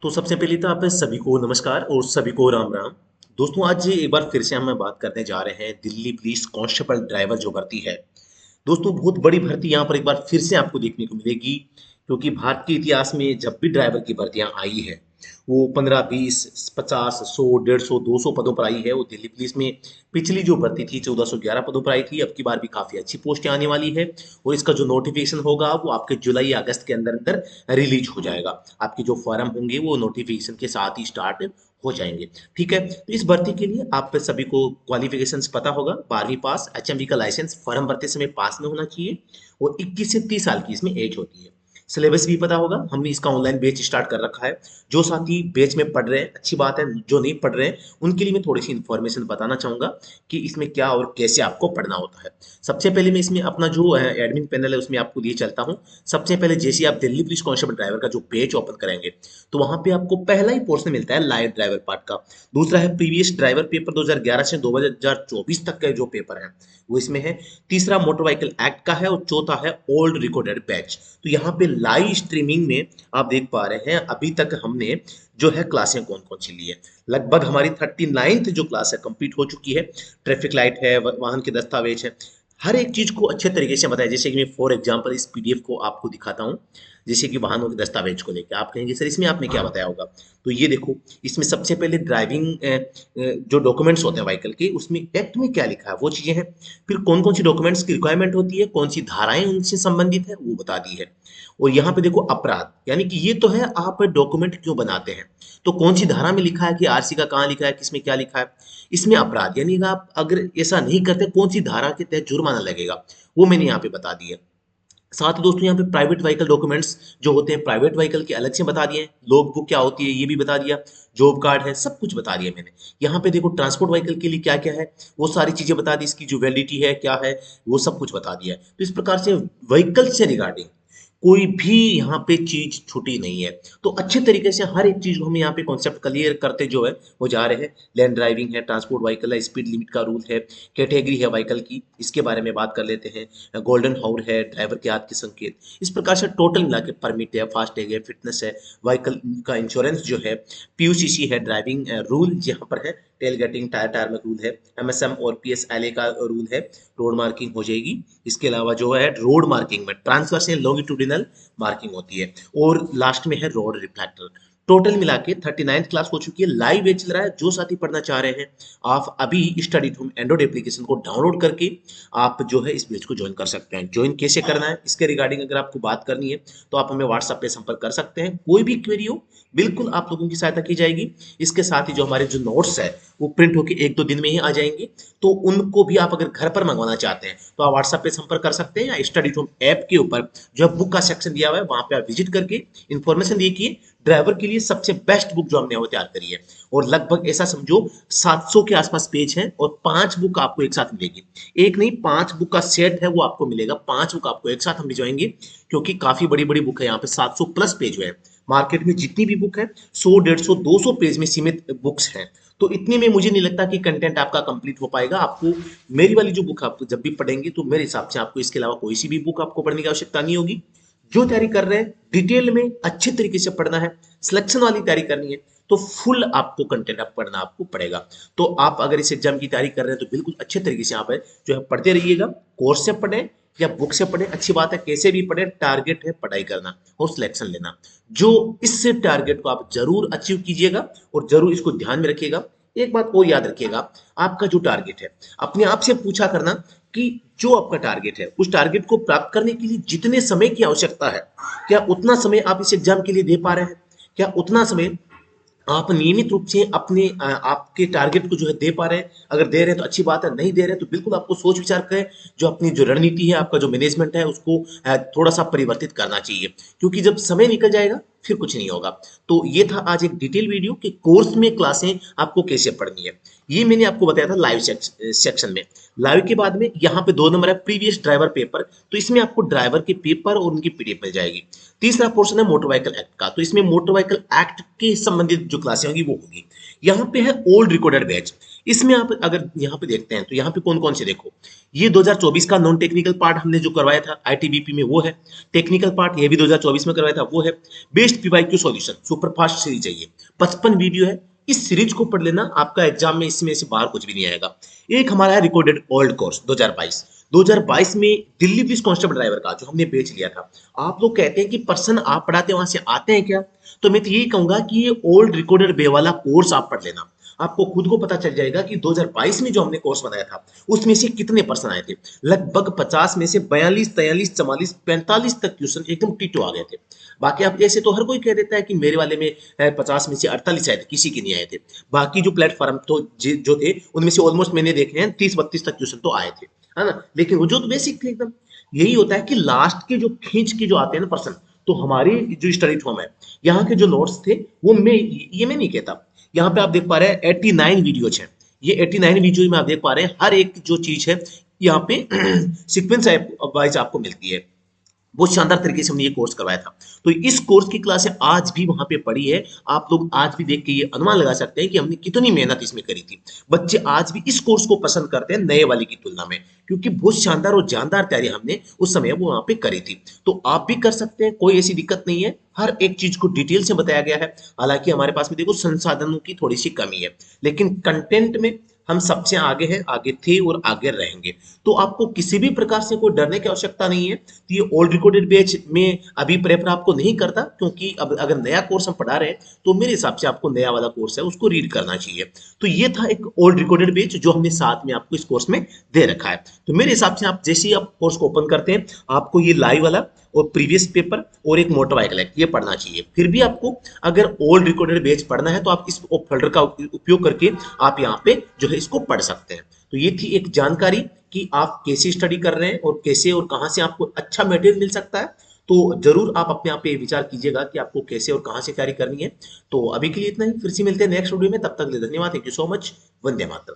तो सबसे पहले तो आप सभी को नमस्कार और सभी को राम राम। दोस्तों, आज एक बार फिर से हम बात करने जा रहे हैं दिल्ली पुलिस कांस्टेबल ड्राइवर जो भर्ती है। दोस्तों, बहुत बड़ी भर्ती यहाँ पर एक बार फिर से आपको देखने को मिलेगी, क्योंकि भारत के इतिहास में जब भी ड्राइवर की भर्तियां आई है वो 15 20 50 100 150 200 पदों पर आई है। वो दिल्ली पुलिस में पिछली जो भर्ती थी 1411 पदों पर आई थी। अब की बार भी काफी अच्छी पोस्टें आने वाली है और इसका जो नोटिफिकेशन होगा वो आपके जुलाई या अगस्त के अंदर अंदर रिलीज हो जाएगा। आपके जो फॉर्म होंगे वो नोटिफिकेशन के साथ ही स्टार्ट हो जाएंगे। ठीक है, तो इस भर्ती के लिए आप सभी को क्वालिफिकेशंस पता होगा। 12वीं पास, एचएमवी का लाइसेंस फॉर्म भरते समय पास में होना चाहिए और 21 से 30 साल की इसमें एज होती है। सिलेबस भी पता होगा, हमने इसका ऑनलाइन बैच स्टार्ट कर रखा है। जो साथी बैच में पढ़ रहे हैं अच्छी बात है, जो नहीं पढ़ रहे हैं उनके लिए मैं थोड़ी सी इन्फॉर्मेशन बताना चाहूंगा कि इसमें क्या और कैसे आपको पढ़ना होता है। सबसे पहले मैं इसमें अपना जो एडमिन पैनल है उसमें आपको लिए चलता हूँ। सबसे पहले जैसे आप दिल्ली पुलिस कांस्टेबल ड्राइवर का जो पेज ओपन करेंगे तो वहां पे आपको पहला ही पोर्शन मिलता है लाइव ड्राइवर पार्ट का। दूसरा है प्रीवियस ड्राइवर पेपर 2011 से 2024 तक का जो पेपर है वो इसमें है। तीसरा मोटर व्हीकल एक्ट का है और चौथा है ओल्ड रिकॉर्डेड बैच। तो यहाँ पे लाइव स्ट्रीमिंग में आप देख पा रहे हैं अभी तक हमने जो है क्लासें कौन कौन सी ली है। लगभग हमारी 39th जो क्लास है कंप्लीट हो चुकी है। ट्रैफिक लाइट है, वाहन के दस्तावेज है, हर एक चीज को अच्छे तरीके से बताया। जैसे कि मैं फॉर एग्जांपल इस पीडीएफ को आपको दिखाता हूँ। जैसे कि वाहनों के दस्तावेज को लेकर आप कहेंगे सर इसमें आपने क्या बताया होगा। तो ये देखो, इसमें सबसे पहले ड्राइविंग जो डॉक्यूमेंट्स होते हैं व्हीकल के उसमें एक्ट में क्या लिखा है वो चीजें हैं। फिर कौन कौन सी डॉक्यूमेंट्स की रिक्वायरमेंट होती है, कौन सी धाराएं उनसे संबंधित है वो बता दी है। और यहाँ पे देखो अपराध, यानी कि ये तो है आप डॉक्यूमेंट क्यों बनाते हैं, तो कौन सी धारा में लिखा है कि आरसी का कहाँ लिखा है, किसमें क्या लिखा है। इसमें अपराध यानी कि आप अगर ऐसा नहीं करते कौन सी धारा के तहत जुर्माना लगेगा वो मैंने यहाँ पे बता दिया। साथ ही दोस्तों यहाँ पे प्राइवेट व्हीकल डॉक्यूमेंट्स जो होते हैं प्राइवेट व्हीकल के अलग से बता दिए। लॉग बुक क्या होती है ये भी बता दिया। जॉब कार्ड है, सब कुछ बता दिया मैंने। यहाँ पे देखो ट्रांसपोर्ट व्हीकल के लिए क्या क्या है वो सारी चीजें बता दी। इसकी जो वैलिडिटी है क्या है वो सब कुछ बता दिया है। तो इस प्रकार से व्हीकल से रिगार्डिंग कोई भी यहाँ पे चीज छुटी नहीं है। तो अच्छे तरीके से हर एक चीज को हम यहाँ पे कॉन्सेप्ट क्लियर करते जो है वो जा रहे हैं। लैंड ड्राइविंग है, ट्रांसपोर्ट व्हीकल है, स्पीड लिमिट का रूल है, कैटेगरी है व्हीकल की, इसके बारे में बात कर लेते हैं। गोल्डन हाउर है, ड्राइवर के हाथ के संकेत, इस प्रकार से टोटल मिला के परमिट है, फास्टैग है, फिटनेस है, व्हीकल का इंश्योरेंस जो है, पीयूसीसी है, ड्राइविंग रूल यहाँ पर है, टेल गेटिंग, टायर टायर में रूल है, एमएसएम और पीएसएलए का रूल है, रोड मार्किंग हो जाएगी। इसके अलावा जो है रोड मार्किंग में ट्रांसवर्स एंड लॉन्गिट्यूडिनल मार्किंग होती है और लास्ट में है रोड रिफ्लेक्टर। टोटल मिला के 39th क्लास हो चुकी है। लाइव बैच चल रहा है। जो साथी पढ़ना चाह रहे हैं आप अभी स्टडी होम एंड्रॉइड एप्लीकेशन को डाउनलोड करके आप जो है इस बैच को ज्वाइन कर सकते हैं। ज्वाइन कैसे करना है इसके रिगार्डिंग अगर आपको बात करनी है तो आप हमें व्हाट्सएप पे संपर्क कर सकते हैं। कोई भी क्वेरी हो बिल्कुल आप लोगों की सहायता की जाएगी। इसके साथ ही जो हमारे जो नोट्स है वो प्रिंट होके 1-2 दिन में ही आ जाएंगे। तो उनको भी आप अगर घर पर मंगवाना चाहते हैं तो आप व्हाट्सएप पे संपर्क कर सकते हैं या स्टडी होम ऐप के ऊपर जो है बुक का सेक्शन दिया हुआ है वहां पे आप विजिट करके इन्फॉर्मेशन देखिए। ड्राइवर के लिए सबसे बेस्ट बुक जो हमने वो तैयार करी है और लगभग ऐसा समझो 700 के आसपास पेज है और 5 बुक आपको एक साथ मिलेगी। एक नहीं 5 बुक का सेट है वो आपको मिलेगा। 5 बुक आपको एक साथ हम भिजवाएंगे क्योंकि काफी बड़ी बड़ी बुक है। यहाँ पे 700 प्लस पेज है। मार्केट में जितनी भी बुक है 100 150 200 पेज में सीमित बुक्स हैं। तो इतने में मुझे नहीं लगता कि कंटेंट आपका कंप्लीट हो पाएगा। आपको मेरी वाली जो बुक आप जब भी पढ़ेंगे तो मेरे हिसाब से आपको इसके अलावा कोई सी भी बुक आपको पढ़ने की आवश्यकता नहीं होगी। जो तैयारी कर रहे हैं डिटेल में अच्छे तरीके से पढ़ना है, सिलेक्शन वाली तैयारी करनी है तो फुल आपको कंटेंट आप पढ़ना आपको पड़ेगा। तो आप अगर इस एग्जाम की तैयारी कर रहे हैं तो बिल्कुल अच्छे तरीके से आप जो है पढ़ते रहिएगा। कोर्स से पढ़ें या बुक से पढ़ें, अच्छी बात है, कैसे भी पढ़ें, टारगेट है पढ़ाई करना और सिलेक्शन लेना। जो इससे टारगेट को आप जरूर अचीव कीजिएगा और जरूर इसको ध्यान में रखिएगा। एक बात और याद रखिएगा, आपका जो टारगेट है अपने आप से पूछा करना कि जो आपका टारगेट है उस टारगेट को प्राप्त करने के लिए जितने समय की आवश्यकता है क्या उतना समय आप इस एग्जाम के लिए दे पा रहे हैं, क्या उतना समय आप नियमित रूप से अपने आपके टारगेट को जो है दे पा रहे हैं। अगर दे रहे हैं तो अच्छी बात है, नहीं दे रहे हैं तो बिल्कुल आपको सोच विचार करें। जो अपनी जो रणनीति है, आपका जो मैनेजमेंट है उसको थोड़ा सा परिवर्तित करना चाहिए क्योंकि जब समय निकल जाएगा फिर कुछ नहीं होगा। तो ये था आज एक डिटेल वीडियो कि कोर्स में क्लासें आपको कैसे पढ़नी है। ये मैंने आपको बताया था लाइव सेक्शन में। लाइव के बाद में यहाँ पे 2 नंबर है प्रीवियस ड्राइवर पेपर, तो इसमें आपको ड्राइवर के पेपर और उनकी पीडीएफ मिल जाएगी। तीसरा पोर्शन है मोटर व्हीकल एक्ट का, तो इसमें मोटर व्हीकल एक्ट के संबंधित जो क्लासें होंगी वो होगी। यहाँ पे है ओल्ड रिकॉर्डेड बैच। इसमें आप अगर यहाँ पे देखते हैं तो यहाँ पे कौन कौन से देखो, ये 2024 का नॉन टेक्निकल पार्ट हमने जो करवाया था आईटीबीपी में वो है, टेक्निकल पार्ट ये भी 2024 में करवाया था वो है, best PYQ solution superfast series है, ये 55 वीडियो है। इस सीरीज को पढ़ लेना, आपका एग्जाम में इसमें से बाहर कुछ भी नहीं आएगा। एक हमारा है रिकॉर्डेड ओल्ड कोर्स 2022 में दिल्ली पुलिस कांस्टेबल ड्राइवर का जो हमने बेच लिया था। आप लोग कहते हैं कि पर्सन आप पढ़ाते हैं वहां से आते हैं क्या, तो मैं तो यही कहूंगा कि ये ओल्ड रिकॉर्डेड बे वाला कोर्स आप पढ़ लेना, आपको खुद को पता चल जाएगा कि 2022 में जो हमने कोर्स बनाया था उसमें से कितने पर्सन आए थे। लगभग 50 में से 42, 43, 44, 45 तक क्वेश्चन एकदम टिटो आ गए थे। बाकी आप ऐसे तो हर कोई कह देता है कि मेरे वाले में 50 में से 48 आए थे, किसी के नहीं आए थे। बाकी जो प्लेटफॉर्म तो जो थे उनमें से ऑलमोस्ट मैंने देखे हैं 30-32 तक क्वेश्चन तो आए थे, है ना। लेकिन वो जो तो बेसिक थे एकदम। यही होता है कि लास्ट के जो खींच के जो आते हैं ना पर्सन, तो हमारी जो स्टडी फॉर्म है, यहाँ के जो नोट्स थे वो मैं नहीं कहता। यहाँ पे आप देख पा रहे हैं 89 वीडियोज हैं। ये 89 वीडियो में आप देख पा रहे हैं हर एक जो चीज है यहाँ पे सीक्वेंस वाइज आपको मिलती है। बहुत शानदार तरीके से हमने ये कोर्स करवाया था। तो इस कोर्स की क्लासें आज भी वहां पे पड़ी है। आप लोग आज भी देख के ये अनुमान लगा सकते हैं कि हमने कितनी मेहनत इसमें करी थी। बच्चे आज भी इस कोर्स को पसंद करते हैं नए वाले की तुलना में, क्योंकि बहुत शानदार और जानदार तैयारी हमने उस समय वो वहां पे करी थी। तो आप भी कर सकते हैं, कोई ऐसी दिक्कत नहीं है। हर एक चीज को डिटेल से बताया गया है। हालांकि हमारे पास में देखो संसाधनों की थोड़ी सी कमी है, लेकिन कंटेंट में हम सबसे आगे हैं, आगे थे और आगे रहेंगे। तो आपको किसी भी प्रकार से कोई डरने की आवश्यकता नहीं है। तो ये ओल्ड रिकॉर्डेड बैच में अभी प्रेफर आपको नहीं करता, क्योंकि अब अगर नया कोर्स हम पढ़ा रहे हैं तो मेरे हिसाब से आपको नया वाला कोर्स है उसको रीड करना चाहिए। तो ये था एक ओल्ड रिकॉर्डेड बैच जो हमने साथ में आपको इस कोर्स में दे रखा है। तो मेरे हिसाब से आप जैसे ही आप कोर्स को ओपन करते हैं, आपको ये लाइव वाला और प्रीवियस पेपर और एक मोटर व्हीकल एक्ट ये पढ़ना चाहिए। फिर भी आपको अगर ओल्ड रिकॉर्डेड बैच पढ़ना है तो आप इस फोल्डर का उपयोग करके आप यहाँ पे जो है इसको पढ़ सकते हैं। तो ये थी एक जानकारी कि आप कैसे स्टडी कर रहे हैं और कैसे और कहाँ से आपको अच्छा मटेरियल मिल सकता है। तो जरूर आप अपने आप पे विचार कीजिएगा कि आपको कैसे और कहाँ से तैयारी करनी है। तो अभी के लिए इतना ही, फिर से मिलते हैं नेक्स्ट वीडियो में। तब तक के लिए धन्यवाद, thank you so much, Vande Mataram.